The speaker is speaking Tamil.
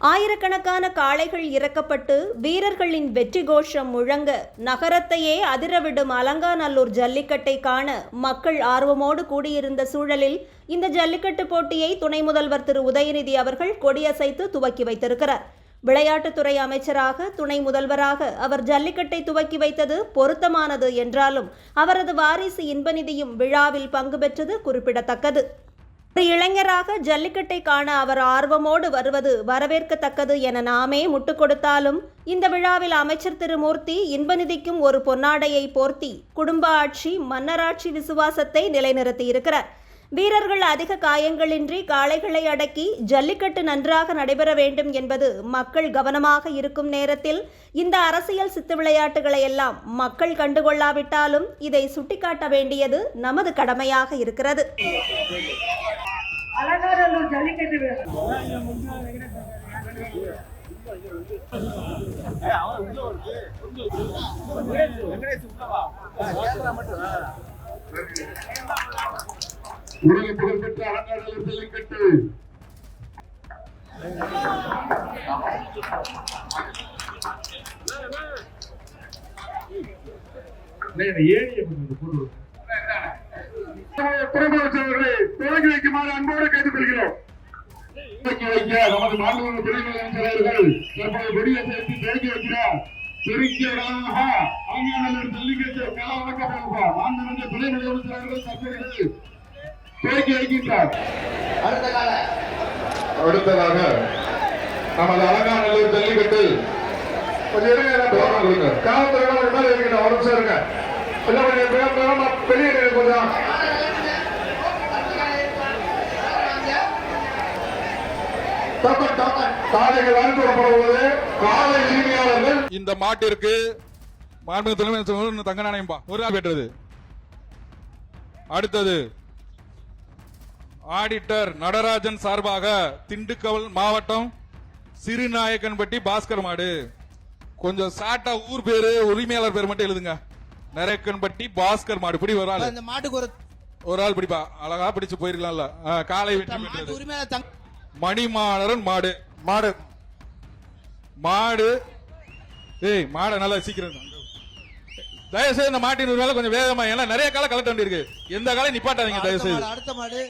ஆயிரக்கணக்கான காளைகள் இறக்கப்பட்டு வீரர்களின் வெற்றி கோஷம் முழங்க நகரத்தையே அதிரவிடும் அலங்காநல்லூர் ஜல்லிக்கட்டை காண மக்கள் ஆர்வமோடு கூடியிருந்த சூழலில் இந்த ஜல்லிக்கட்டு போட்டியை துணை முதல்வர் திரு உதயநிதி அவர்கள் கொடியசைத்து துவக்கி வைத்திருக்கிறார். விளையாட்டுத்துறை அமைச்சராக துணை முதல்வராக அவர் ஜல்லிக்கட்டை துவக்கி வைத்தது பொருத்தமானது என்றாலும் அவரது வாரிசு இன்பநிதியும் விழாவில் பங்கு பெற்றது குறிப்பிடத்தக்கது. ஒரு இளைஞராக ஜல்லிக்கட்டை காண அவர் ஆர்வமோடு வருவது வரவேற்கத்தக்கது என நாமே முட்டுக் கொடுத்தாலும் இந்த விழாவில் அமைச்சர் திரு மூர்த்தி இன்பநிதிக்கும் ஒரு பொன்னாடையை போர்த்தி குடும்ப ஆட்சி மன்னராட்சி விசுவாசத்தை நிலைநிறுத்தியிருக்கிறார். வீரர்கள் அதிக காயங்களின்றி காளைகளை அடக்கி ஜல்லிக்கட்டு நன்றாக நடைபெற வேண்டும் என்பது மக்கள் கவனமாக இருக்கும் நேரத்தில் இந்த அரசியல் சித்து விளையாட்டுகளை எல்லாம் மக்கள் கண்டுகொள்ளாவிட்டாலும் இதை சுட்டிக்காட்ட வேண்டியது நமது கடமையாக இருக்கிறது. அலங்காநல்லூர் ஜல்லிக்கட்டு உலக புகழ்பெற்ற அலங்காநல்லூர் ஜல்லிக்கட்டு தொடங்கி வைக்குமாறு அன்போடு கேட்டுக்கொள்கிறோம். நமது மாண்புமிகு துணை முதலமைச்சர்கள் தற்போது கொடியசைத்து தொடங்கி வைக்கிறார். அலங்காநல்லூர் ஜல்லிக்கட்டு கள வழங்கப்படுவார். மாண்புமிகு துணை முதலமைச்சர்கள் தற்போது துவக்கி வைக்கின்றார். அடுத்ததாக நமது அலங்காநல்லூர் ஜல்லிக்கட்டு காவல்துறை மேல இருக்கிற ஒரு நிமிஷம் இருங்க. வெளியே கொஞ்சம் காலைகள் அனுப்பப்பட காலை உரிமையாளர்கள் இந்த மாட்டிற்கு மாண்புமிகு துணை முதலமைச்சர் தங்க நாணயம் ஒரு பெற்றது. அடுத்தது ஆடிட்டர் நடராஜன் சார்பாக திண்டுக்கல் மாவட்டம் சிறுநாயக்கன்பட்டி பாஸ்கர் மாடு. கொஞ்சம் சாட்டா ஊர் பேரு உரிமையாளர் பேர் மட்டும் எழுதுங்க. நரேக்கன்பட்டி பாஸ்கர் மாடு. பிடி ஒரு ஆள், இந்த மாட்டுக்கு ஒரு ஆள் பிடிப்பா. அழகா பிடிச்சு போயிருக்கலாம்ல. காலை வெற்றி பெற்றது மணிமாறன் மாடு. மாடு மாடு மாட நல்லா சீக்கிரம் தயவுசெய்து இந்த மாட்டின் கொஞ்சம் வேகமா, ஏன்னா நிறைய காலம் கலட்ட வேண்டி இருக்கு. எந்த காலம் நிப்பாட்டாதீங்க தயவுசெய்து. அடுத்த மாடு